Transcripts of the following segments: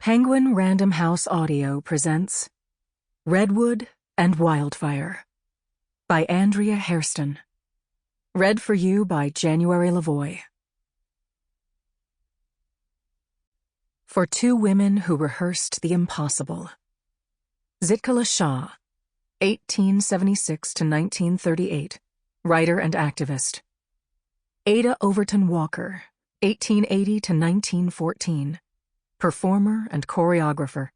Penguin Random House Audio presents Redwood and Wildfire by Andrea Hairston. Read for you by January Lavoy. For two women who rehearsed the impossible. Zitkala Shah, 1876 to 1938, writer and activist. Ada Overton Walker, 1880 to 1914. Performer and choreographer.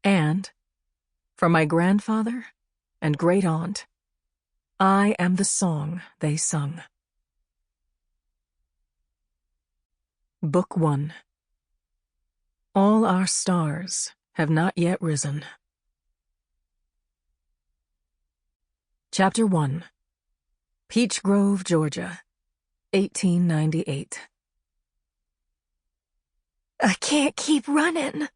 And, for my grandfather and great-aunt, I am the song they sung. Book 1. All our stars have not yet risen. Chapter 1. Peach Grove, Georgia, 1898. I can't keep running.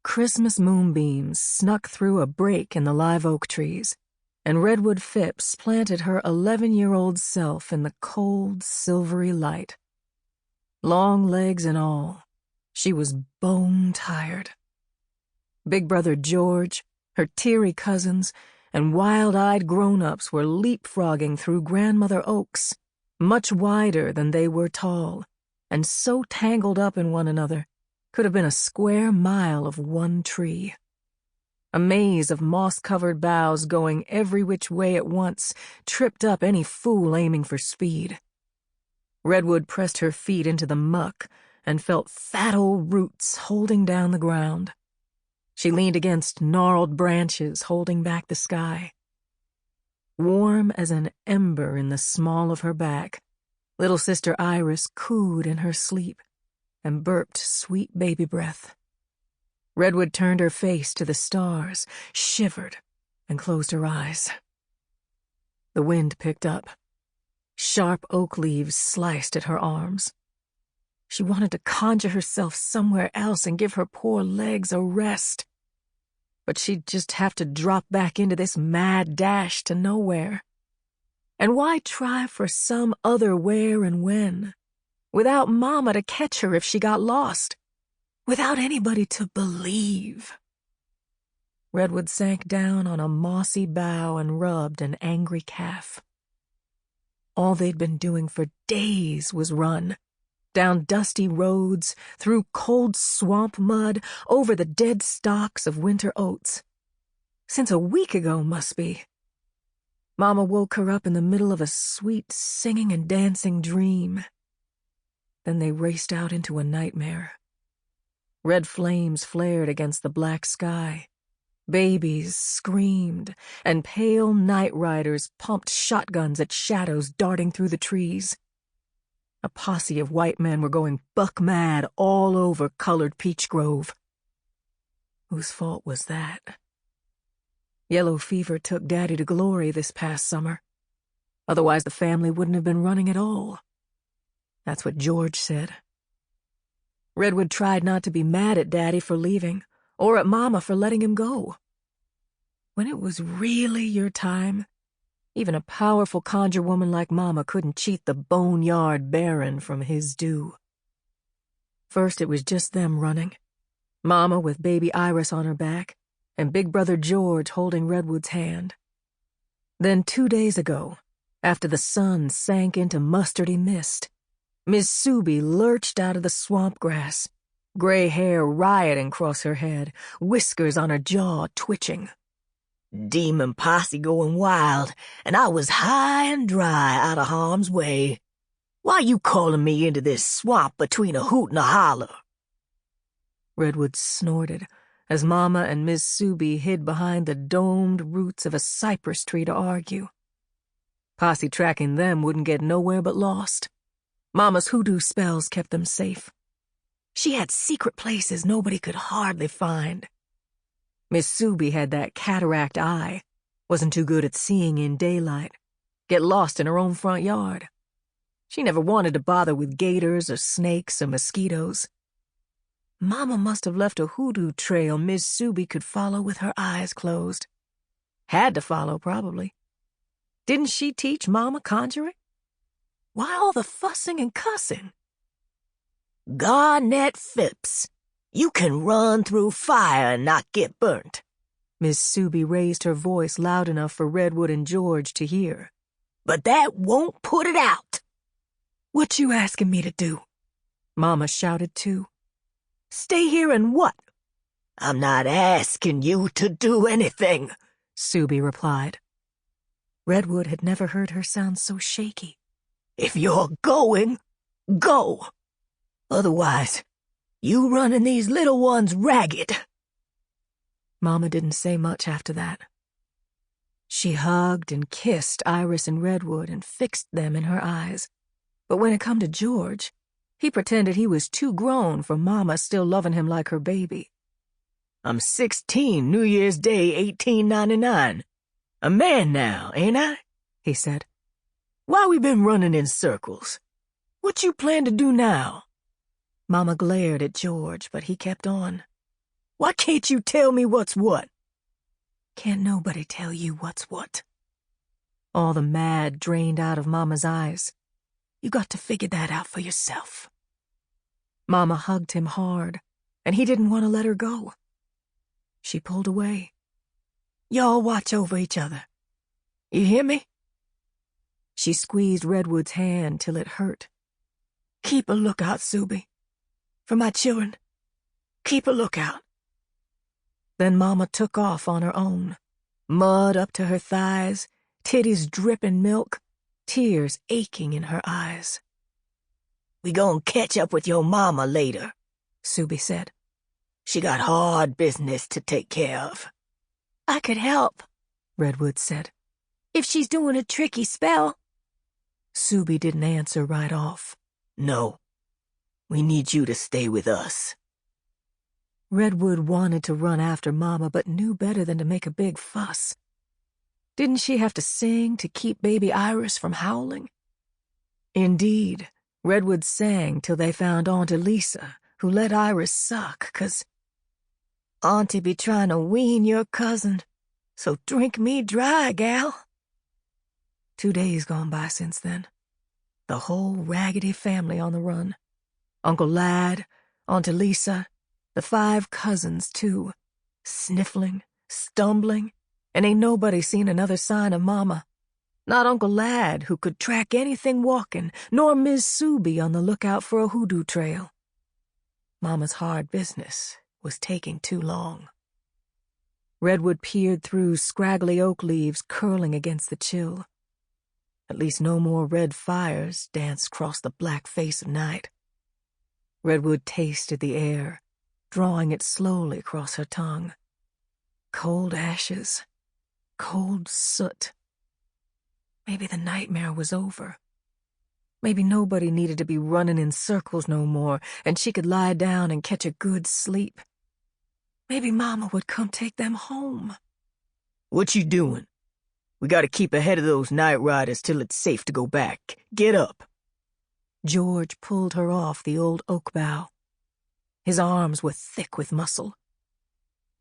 Christmas moonbeams snuck through a break in the live oak trees, and Redwood Phipps planted her 11-year-old self in the cold, silvery light. Long legs and all, she was bone-tired. Big brother George, her teary cousins, and wild-eyed grown-ups were leapfrogging through grandmother oaks, much wider than they were tall, and so tangled up in one another, could have been a square mile of one tree. A maze of moss-covered boughs going every which way at once tripped up any fool aiming for speed. Redwood pressed her feet into the muck and felt fat old roots holding down the ground. She leaned against gnarled branches holding back the sky. Warm as an ember in the small of her back, little sister Iris cooed in her sleep and burped sweet baby breath. Redwood turned her face to the stars, shivered, and closed her eyes. The wind picked up. Sharp oak leaves sliced at her arms. She wanted to conjure herself somewhere else and give her poor legs a rest. But she'd just have to drop back into this mad dash to nowhere. And why try for some other where and when, without Mama to catch her if she got lost, without anybody to believe? Redwood sank down on a mossy bough and rubbed an angry calf. All they'd been doing for days was run, down dusty roads, through cold swamp mud, over the dead stalks of winter oats. Since a week ago, must be. Mama woke her up in the middle of a sweet singing and dancing dream. Then they raced out into a nightmare. Red flames flared against the black sky. Babies screamed, and pale night riders pumped shotguns at shadows darting through the trees. A posse of white men were going buck mad all over colored Peach Grove. Whose fault was that? Yellow fever took Daddy to glory this past summer. Otherwise the family wouldn't have been running at all. That's what George said. Redwood tried not to be mad at Daddy for leaving, or at Mama for letting him go. When it was really your time, even a powerful conjure woman like Mama couldn't cheat the boneyard baron from his due. First it was just them running. Mama with baby Iris on her back, and big brother George holding Redwood's hand. Then 2 days ago, after the sun sank into mustardy mist, Miss Suby lurched out of the swamp grass, gray hair rioting across her head, whiskers on her jaw twitching. Demon posse going wild, and I was high and dry out of harm's way. Why you calling me into this swamp between a hoot and a holler? Redwood snorted as Mama and Miss Suby hid behind the domed roots of a cypress tree to argue. Posse tracking them wouldn't get nowhere but lost. Mama's hoodoo spells kept them safe. She had secret places nobody could hardly find. Miss Suby had that cataract eye, wasn't too good at seeing in daylight, get lost in her own front yard. She never wanted to bother with gators or snakes or mosquitoes. Mama must have left a hoodoo trail Miss Suby could follow with her eyes closed. Had to follow, probably. Didn't she teach Mama conjuring? Why all the fussing and cussing? Garnet Phipps, You can run through fire and not get burnt. Miss Suby raised her voice loud enough for Redwood and George to hear. But that won't put it out. What you asking me to do? Mama shouted too. Stay here and what? I'm not asking you to do anything, Suby replied. Redwood had never heard her sound so shaky. If you're going, go. Otherwise, you running these little ones ragged. Mama didn't say much after that. She hugged and kissed Iris and Redwood and fixed them in her eyes. But when it come to George, he pretended he was too grown for Mama still loving him like her baby. I'm 16, New Year's Day, 1899. A man now, ain't I? He said. Why we been running in circles? What you plan to do now? Mama glared at George, but he kept on. Why can't you tell me what's what? Can't nobody tell you what's what. All the mad drained out of Mama's eyes. You got to figure that out for yourself. Mama hugged him hard, and he didn't want to let her go. She pulled away. Y'all watch over each other. You hear me? She squeezed Redwood's hand till it hurt. Keep a lookout, Suby. For my children. Keep a lookout. Then Mama took off on her own. Mud up to her thighs, titties dripping milk, tears aching in her eyes. We gon' catch up with your mama later, Suby said. She got hard business to take care of. I could help, Redwood said. if she's doing a tricky spell. Suby didn't answer right off. No, we need you to stay with us. Redwood wanted to run after Mama, but knew better than to make a big fuss. Didn't she have to sing to keep baby Iris from howling? Indeed, Redwood sang till they found Aunt Elisa, who let Iris suck, 'cause Auntie be trying to wean your cousin, so drink me dry, gal. 2 days gone by since then. The whole Raggedy family on the run. Uncle Lad, Aunt Elisa, the 5 cousins, too, sniffling, stumbling, and ain't nobody seen another sign of Mama. Not Uncle Lad, who could track anything walking, nor Miss Suby on the lookout for a hoodoo trail. Mama's hard business was taking too long. Redwood peered through scraggly oak leaves curling against the chill. At least no more red fires danced across the black face of night. Redwood tasted the air, drawing it slowly across her tongue. Cold ashes, cold soot. Maybe the nightmare was over. Maybe nobody needed to be running in circles no more, and she could lie down and catch a good sleep. Maybe Mama would come take them home. What you doing? We gotta keep ahead of those night riders till it's safe to go back. Get up. George pulled her off the old oak bough. His arms were thick with muscle.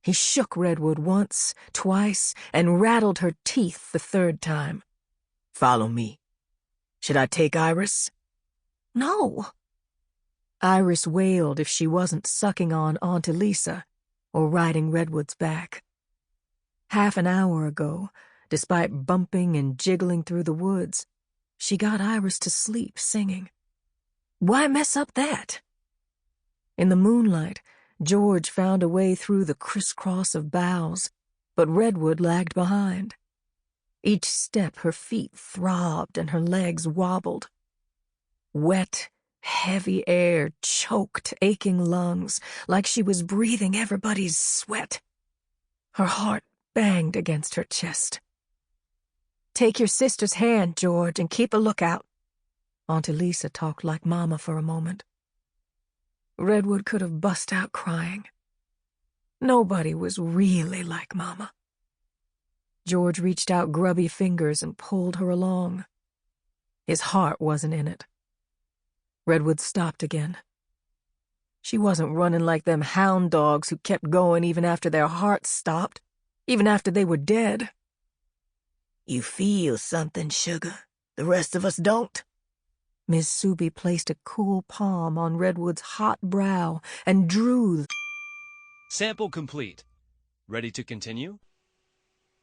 He shook Redwood once, twice, and rattled her teeth the 3rd time. Follow me. Should I take Iris? No. Iris wailed if she wasn't sucking on Aunt Elisa or riding Redwood's back. Half an hour ago, despite bumping and jiggling through the woods, she got Iris to sleep singing. Why mess up that? In the moonlight, George found a way through the crisscross of boughs, but Redwood lagged behind. Each step her feet throbbed and her legs wobbled. Wet, heavy air choked aching lungs like she was breathing everybody's sweat. Her heart banged against her chest. Take your sister's hand, George, and keep a lookout. Aunt Elisa talked like Mama for a moment. Redwood could have bust out crying. Nobody was really like Mama. George reached out grubby fingers and pulled her along. His heart wasn't in it. Redwood stopped again. She wasn't running like them hound dogs who kept going even after their hearts stopped, even after they were dead. You feel something, sugar. The rest of us don't. Miss Suby placed a cool palm on Redwood's hot brow and drew Sample complete. Ready to continue?